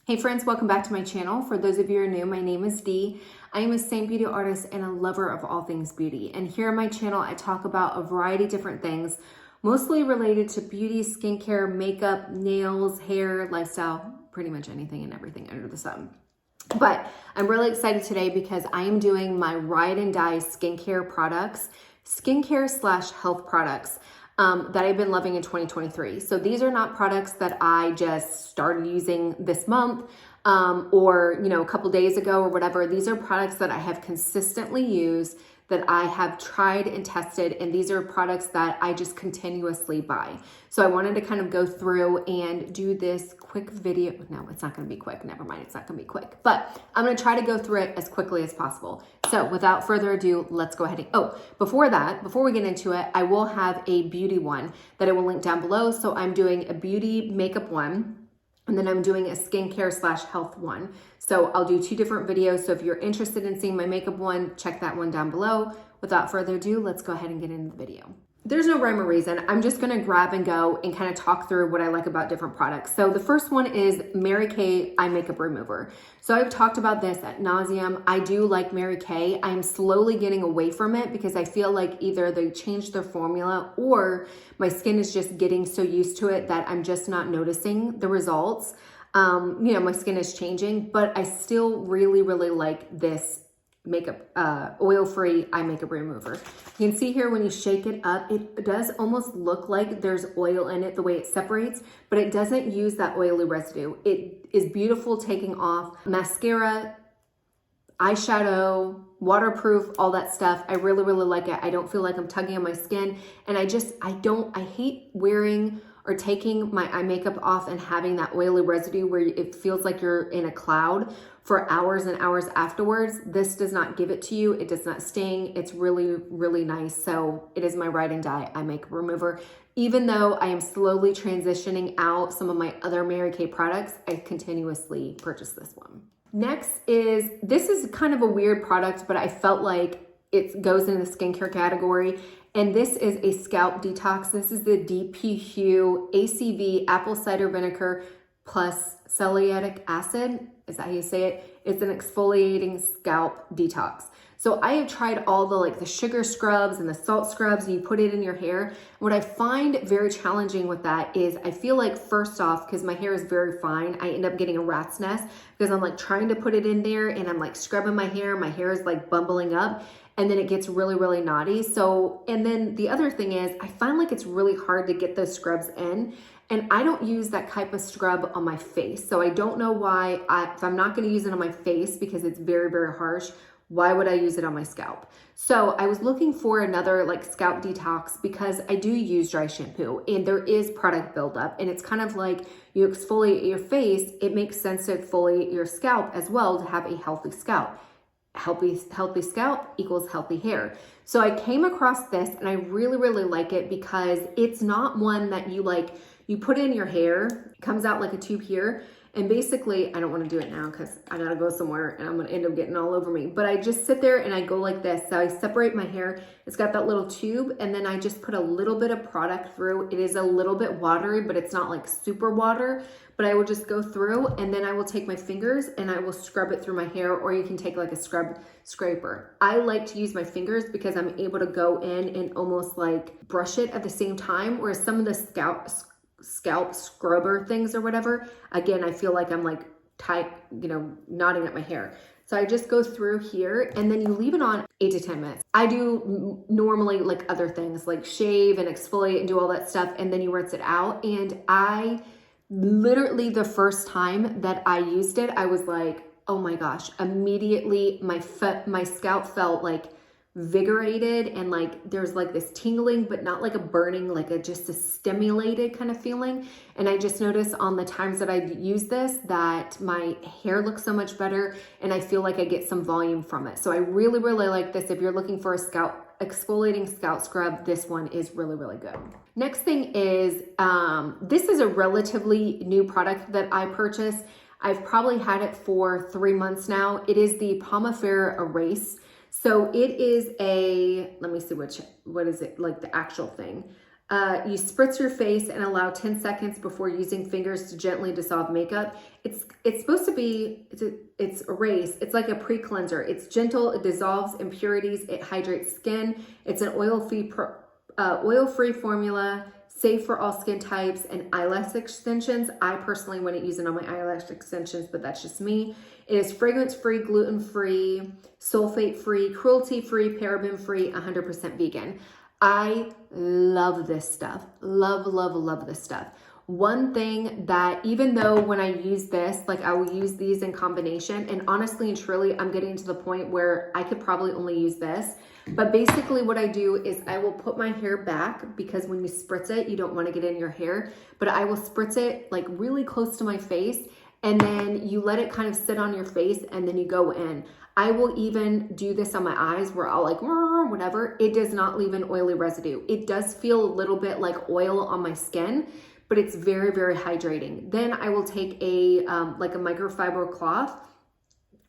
Hey friends, welcome back to my channel. For those of you who are new, my name is Dee. I am a Saint Beauty artist and a lover of all things beauty. And here on my channel, I talk about a variety of different things, mostly related to beauty, skincare, makeup, nails, hair, lifestyle, pretty much anything and everything under the sun. But I'm really excited today because I am doing my ride and die skincare products, skincare/health products. That I've been loving in 2023. So these are not products that I just started using this month or a couple days ago or whatever. These are products that I have consistently used, that I have tried and tested, and these are products that I just continuously buy. So I wanted to kind of go through and do this quick video. No, it's not going to be quick. Never mind. It's not going to be quick, but I'm going to try to go through it as quickly as possible. So without further ado, let's go ahead and, before we get into it, I will have a beauty one that I will link down below. So I'm doing a beauty makeup one, and then I'm doing a skincare/health one. So I'll do two different videos. So if you're interested in seeing my makeup one, check that one down below. Without further ado, let's go ahead and get into the video. There's no rhyme or reason. I'm just gonna grab and go and kind of talk through what I like about different products. So the first one is Mary Kay Eye Makeup Remover. So I've talked about this ad nauseum. I do like Mary Kay. I'm slowly getting away from it because I feel like either they changed their formula or my skin is just getting so used to it that I'm just not noticing the results. My skin is changing, but I still really, really like this makeup, oil-free eye makeup remover. You can see here when you shake it up, it does almost look like there's oil in it the way it separates, but it doesn't use that oily residue. It is beautiful taking off mascara, eyeshadow, waterproof, all that stuff. I really, really like it. I don't feel like I'm tugging on my skin, and I hate wearing or taking my eye makeup off and having that oily residue where it feels like you're in a cloud for hours and hours afterwards. This does not give it to you. It does not sting. It's really, really nice. So it is my ride and die eye makeup remover. Even though I am slowly transitioning out some of my other Mary Kay products, I continuously purchase this one. Next this is kind of a weird product, but I felt like it goes into the skincare category. And this is a scalp detox. This is the Hue ACV Apple Cider Vinegar plus Salicylic Acid. Is that how you say it? It's an exfoliating scalp detox. So I have tried all the sugar scrubs and the salt scrubs, and you put it in your hair. What I find very challenging with that is I feel like, first off, because my hair is very fine, I end up getting a rat's nest because I'm trying to put it in there and I'm scrubbing my hair is bumbling up. And then it gets really, really knotty. So, and then the other thing is I find like it's really hard to get those scrubs in, and I don't use that type of scrub on my face. So I don't know why, if I'm not gonna use it on my face because it's very, very harsh, why would I use it on my scalp? So I was looking for another scalp detox because I do use dry shampoo and there is product buildup, and it's kind of like you exfoliate your face, it makes sense to exfoliate your scalp as well to have a healthy scalp. Healthy scalp equals healthy hair. So I came across this and I really, really like it because it's not one that you put in your hair, it comes out like a tube here. And basically, I don't want to do it now because I gotta go somewhere and I'm gonna end up getting all over me. But I just sit there and I go like this. So I separate my hair. It's got that little tube, and then I just put a little bit of product through. It is a little bit watery, but it's not super water. But I will just go through, and then I will take my fingers and I will scrub it through my hair, or you can take a scrub scraper. I like to use my fingers because I'm able to go in and almost brush it at the same time, whereas some of the scalp scrubber things or whatever, again, I feel like I'm tight, knotting up my hair. So I just go through here, and then you leave it on 8 to 10 minutes. I do normally other things shave and exfoliate and do all that stuff, and then you rinse it out. And I literally, the first time that I used it, I was like, oh my gosh, immediately my scalp felt invigorated, and there's this tingling, but not a burning, just a stimulated kind of feeling. And I just noticed on the times that I use this that my hair looks so much better, and I feel like I get some volume from it. So I really, really like this. If you're looking for a exfoliating scalp scrub, this one is really, really good. Next thing is, this is a relatively new product that I purchased. I've probably had it for 3 months now. It is the Pomifera Erase. So it is let me see what is it, the actual thing. You spritz your face and allow 10 seconds before using fingers to gently dissolve makeup. It's supposed to be, it's Erase. It's like a pre-cleanser. It's gentle, it dissolves impurities, it hydrates skin. It's an oil-free formula, safe for all skin types and eyelash extensions. I personally wouldn't use it on my eyelash extensions, but that's just me. It is fragrance-free, gluten-free, sulfate-free, cruelty-free, paraben-free, 100% vegan. I love this stuff. Love, love, love this stuff. One thing that, even though when I use this, like I will use these in combination, and honestly and truly, I'm getting to the point where I could probably only use this. But basically what I do is I will put my hair back, because when you spritz it, you don't want to get in your hair, but I will spritz it like really close to my face, and then you let it kind of sit on your face, and then you go in. I will even do this on my eyes where I'll like, whatever. It does not leave an oily residue. It does feel a little bit like oil on my skin, but it's very, very hydrating. Then I will take a like a microfiber cloth,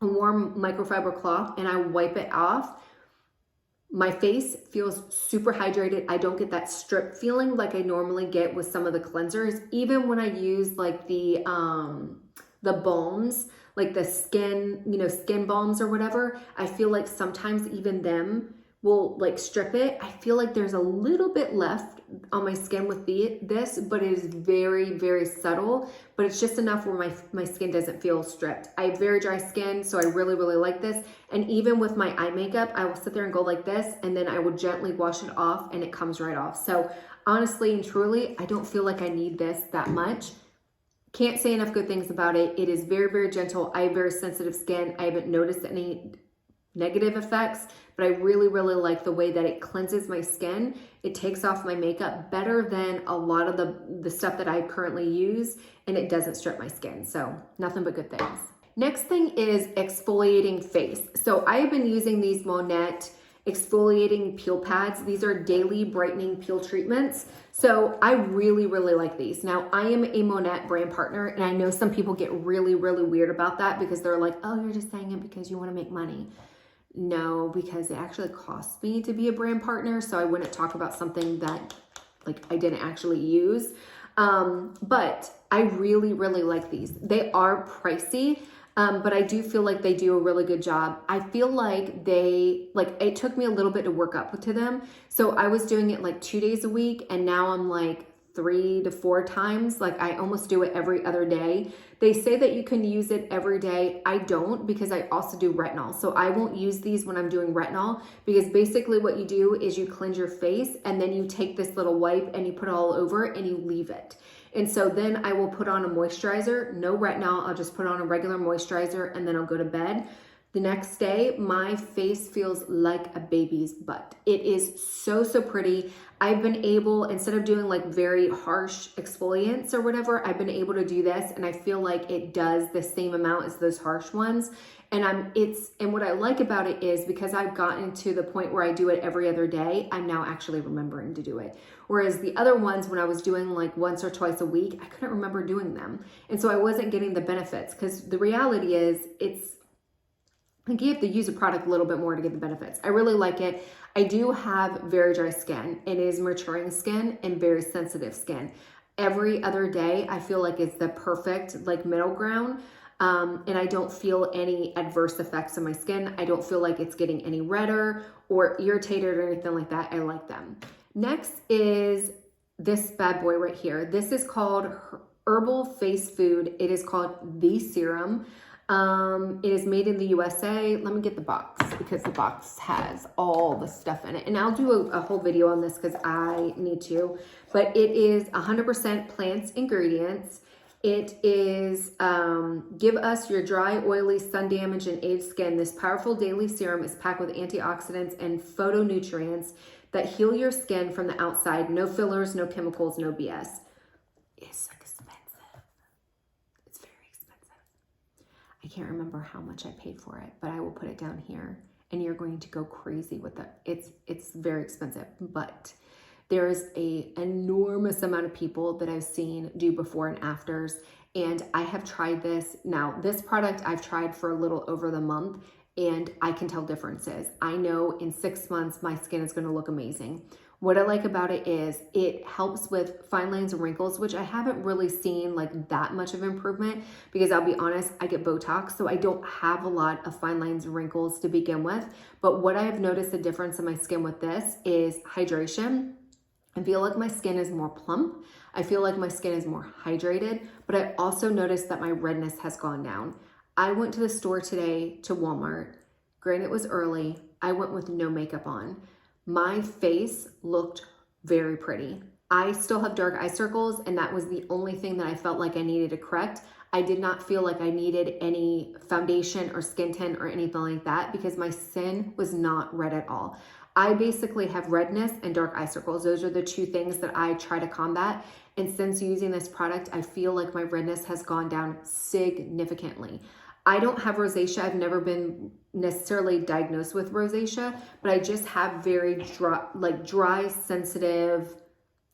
a warm microfiber cloth, and I wipe it off. My face feels super hydrated. I don't get that strip feeling like I normally get with some of the cleansers. Even when I use like the balms, like the skin, skin balms or whatever, I feel like sometimes even them will like strip it. I feel like there's a little bit left on my skin with this, but it is very, very subtle, but it's just enough where my skin doesn't feel stripped. I have very dry skin, so I really, really like this. And even with my eye makeup, I will sit there and go like this, and then I will gently wash it off and it comes right off. So honestly and truly, I don't feel like I need this that much. Can't say enough good things about it. It is very, very gentle. I have very sensitive skin. I haven't noticed any negative effects, but I really, really like the way that it cleanses my skin. It takes off my makeup better than a lot of the stuff that I currently use, and it doesn't strip my skin. So nothing but good things. Next thing is exfoliating face. So I have been using these Monat exfoliating peel pads. These are daily brightening peel treatments. So I really, really like these. Now I am a Monat brand partner, and I know some people get really, really weird about that because they're like, oh, you're just saying it because you want to make money. No, because it actually costs me to be a brand partner. So I wouldn't talk about something that like I didn't actually use. But I really, really like these. They are pricey. But I do feel like they do a really good job. I feel like it took me a little bit to work up to them. So I was doing it like 2 days a week, and now I'm like 3 to 4 times. Like I almost do it every other day. They say that you can use it every day. I don't, because I also do retinol. So I won't use these when I'm doing retinol, because basically what you do is you cleanse your face, and then you take this little wipe and you put it all over and you leave it. And so then I will put on a moisturizer, no retinol. I'll just put on a regular moisturizer, and then I'll go to bed. The next day, my face feels like a baby's butt. It is so, so pretty. I've been able, instead of doing like very harsh exfoliants or whatever, I've been able to do this, and I feel like it does the same amount as those harsh ones. And what I like about it is, because I've gotten to the point where I do it every other day, I'm now actually remembering to do it. Whereas the other ones, when I was doing like once or twice a week, I couldn't remember doing them. And so I wasn't getting the benefits, because the reality is like you have to use a product a little bit more to get the benefits. I really like it. I do have very dry skin. It is maturing skin and very sensitive skin. Every other day, I feel like it's the perfect like middle ground. And I don't feel any adverse effects on my skin. I don't feel like it's getting any redder or irritated or anything like that. I like them. Next is this bad boy right here. This is called Herbal Face Food. It is called the Serum. It is made in the USA. Let me get the box, because the box has all the stuff in it. And I'll do a whole video on this because I need to. But it is 100% plants ingredients. It is give us your dry, oily, sun damaged, and aged skin. This powerful daily serum is packed with antioxidants and phytonutrients that heal your skin from the outside. No fillers, no chemicals, no BS. It's expensive. It's very expensive. I can't remember how much I paid for it, but I will put it down here, and you're going to go crazy with it. It's very expensive, but there's an enormous amount of people that I've seen do before and afters, and I have tried this. Now, this product I've tried for a little over the month, and I can tell differences. I know in 6 months, my skin is gonna look amazing. What I like about it is it helps with fine lines and wrinkles, which I haven't really seen like that much of improvement because I'll be honest, I get Botox, so I don't have a lot of fine lines and wrinkles to begin with. But what I have noticed a difference in my skin with this is hydration. I feel like my skin is more plump. I feel like my skin is more hydrated, but I also noticed that my redness has gone down. I went to the store today to Walmart. Granted, it was early. I went with no makeup on. My face looked very pretty. I still have dark eye circles, and that was the only thing that I felt like I needed to correct. I did not feel like I needed any foundation or skin tint or anything like that because my skin was not red at all. I basically have redness and dark eye circles. Those are the two things that I try to combat. And since using this product, I feel like my redness has gone down significantly. I don't have rosacea. I've never been necessarily diagnosed with rosacea, but I just have very dry, sensitive,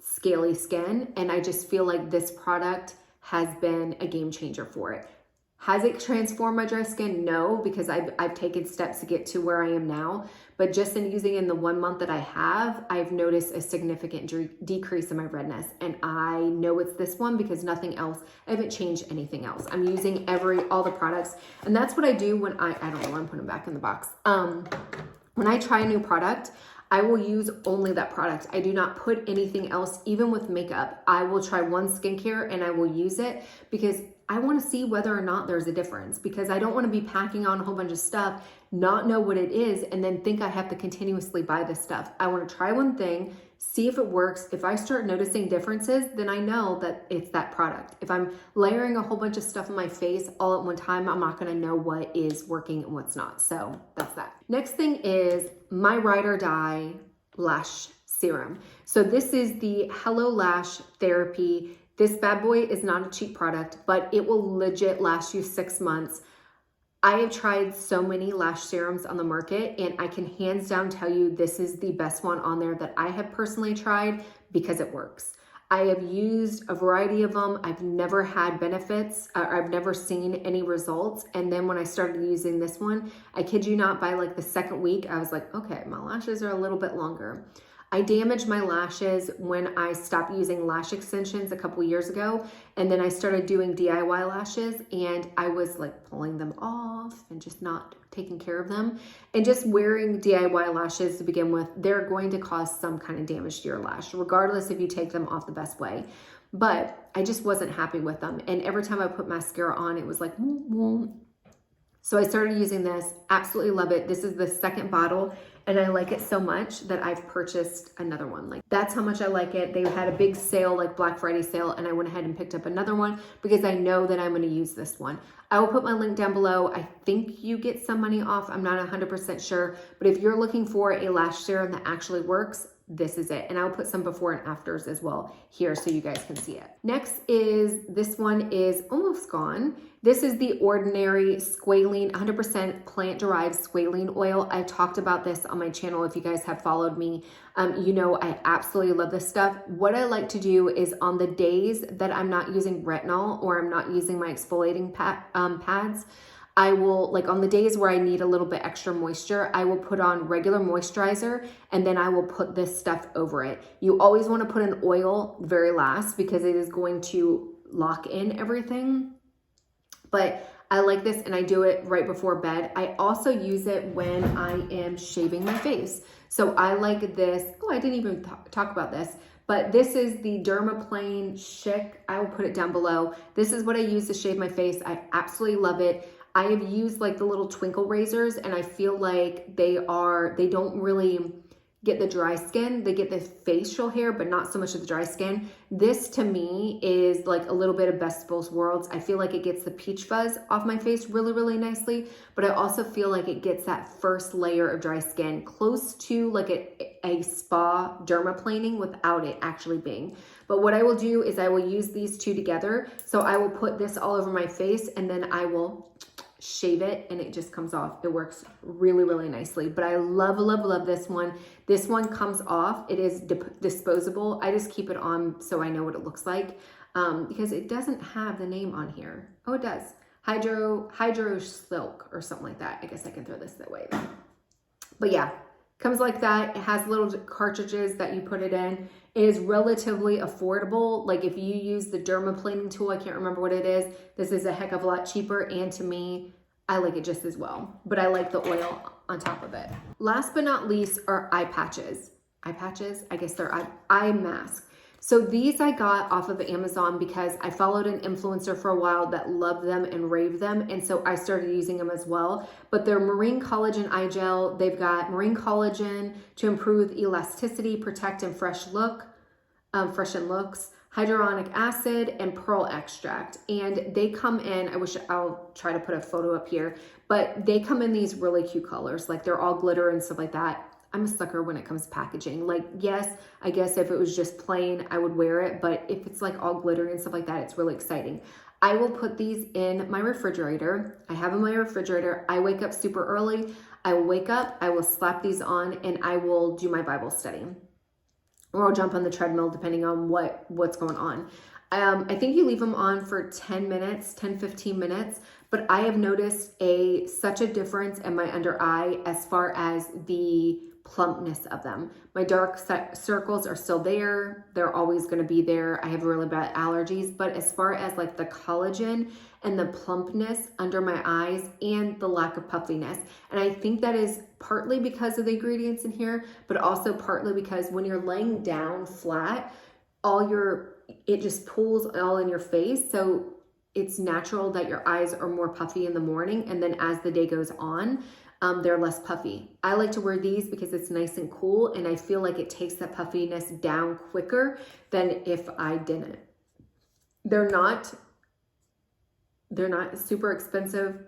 scaly skin. And I just feel like this product has been a game changer for it. Has it transformed my dry skin? No, because I've taken steps to get to where I am now. But just in using it in the 1 month that I have, I've noticed a significant decrease in my redness. And I know it's this one because nothing else, I haven't changed anything else. I'm using all the products. And that's what I do when I don't know why I'm putting them back in the box. When I try a new product, I will use only that product. I do not put anything else, even with makeup. I will try one skincare and I will use it because I want to see whether or not there's a difference, because I don't want to be packing on a whole bunch of stuff, not know what it is, and then think I have to continuously buy this stuff. I want to try one thing, see if it works. If I start noticing differences, then I know that it's that product. If I'm layering a whole bunch of stuff on my face all at one time, I'm not going to know what is working and what's not. So that's that. Next thing is my Ride or Die Lash Serum. So this is the Hello Lash Therapy. This bad boy is not a cheap product, but it will legit last you 6 months. I have tried so many lash serums on the market, and I can hands down tell you this is the best one on there that I have personally tried because it works. I have used a variety of them. I've never had benefits. I've never seen any results. And then when I started using this one, I kid you not, by like the second week, I was like, okay, my lashes are a little bit longer. I damaged my lashes when I stopped using lash extensions a couple years ago, and then I started doing DIY lashes, and I was like pulling them off and just not taking care of them. And just wearing DIY lashes to begin with, they're going to cause some kind of damage to your lash, regardless if you take them off the best way. But I just wasn't happy with them, and every time I put mascara on, it was like, So I started using this, absolutely love it. This is the second bottle, and I like it so much that I've purchased another one. Like, that's how much I like it. They had a big sale, like Black Friday sale, and I went ahead and picked up another one because I know that I'm gonna use this one. I will put my link down below. I think you get some money off. I'm not 100% sure, but if you're looking for a lash serum that actually works, this is it. And I'll put some before and afters as well here so you guys can see it. Next is, this one is almost gone. This is the Ordinary Squalene, 100% plant-derived squalene oil. I talked about this on my channel. If you guys have followed me, you know I absolutely love this stuff. What I like to do is on the days that I'm not using retinol or I'm not using my exfoliating pads, I will, like on the days where I need a little bit extra moisture, I will put on regular moisturizer and then I will put this stuff over it. You always want to put an oil very last because it is going to lock in everything. But I like this and I do it right before bed. I also use it when I am shaving my face. So I like this. Oh, I didn't even talk about this. But this is the Dermaplanning Schick. I will put it down below. This is what I use to shave my face. I absolutely love it. I have used like the little twinkle razors and I feel like they don't really get the dry skin. They get the facial hair, but not so much of the dry skin. This to me is like a little bit of best of both worlds. I feel like it gets the peach fuzz off my face really, really nicely, but I also feel like it gets that first layer of dry skin close to like a spa dermaplaning without it actually being. But what I will do is I will use these two together. So I will put this all over my face and then I will shave it and it just comes off. It works really, really nicely. But I love, love, love this one. This one comes off. It is disposable. I just keep it on so I know what it looks like because it doesn't have the name on here. Oh, it does. Hydro Silk or something like that. I guess I can throw this that way. But yeah, Comes like that. It has little cartridges that you put it in. It is relatively affordable. Like if you use the Dermaplanning tool, I can't remember what it is, this is a heck of a lot cheaper, and to me, I like it just as well, but I like the oil on top of it. Last but not least are eye patches. Eye patches? I guess they're eye masks. So these I got off of Amazon because I followed an influencer for a while that loved them and raved them. And so I started using them as well. But they're marine collagen eye gel. They've got marine collagen to improve elasticity, protect and freshen looks, hyaluronic acid, and pearl extract. And they come in, I'll try to put a photo up here, but they come in these really cute colors. Like they're all glitter and stuff like that. I'm a sucker when it comes to packaging. Like, yes, I guess if it was just plain, I would wear it. But if it's like all glittery and stuff like that, it's really exciting. I will put these in my refrigerator. I have in my refrigerator. I wake up super early. I will wake up, I will slap these on, and I will do my Bible study. Or I'll jump on the treadmill depending on what's going on. I think you leave them on for 10 minutes, 10, 15 minutes, but I have noticed such a difference in my under eye as far as the plumpness of them. My dark circles are still there. They're always going to be there. I have really bad allergies, but as far as like the collagen and the plumpness under my eyes and the lack of puffiness, and I think that is partly because of the ingredients in here, but also partly because when you're laying down flat, it just pulls all in your face. So it's natural that your eyes are more puffy in the morning, and then as the day goes on, they're less puffy. I like to wear these because it's nice and cool, and I feel like it takes that puffiness down quicker than if I didn't. They're not super expensive.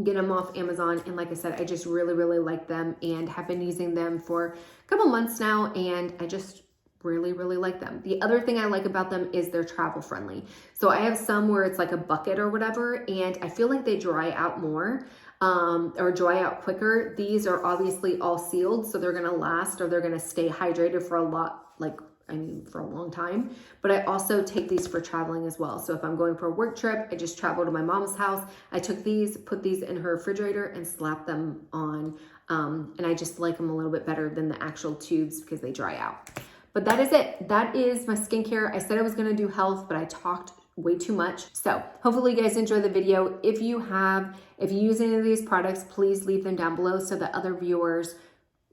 Get them off Amazon, and like I said, I just really, really like them and have been using them for a couple months now, and I just really, really like them. The other thing I like about them is they're travel friendly. So I have some where it's like a bucket or whatever, and I feel like they dry out more or dry out quicker. These are obviously all sealed, so they're gonna last, or they're gonna stay hydrated for for a long time. But I also take these for traveling as well. So if I'm going for a work trip, I just travel to my mom's house. I took these, put these in her refrigerator, and slapped them on. And I just like them a little bit better than the actual tubes because they dry out. But that is it. That is my skincare. I said I was gonna do health, but I talked way too much. So hopefully you guys enjoy the video. If you use any of these products, please leave them down below so that other viewers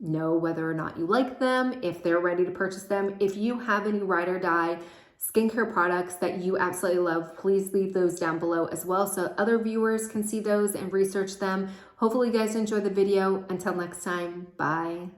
know whether or not you like them, if they're ready to purchase them. If you have any ride or die skincare products that you absolutely love, please leave those down below as well so other viewers can see those and research them. Hopefully you guys enjoy the video. Until next time, bye.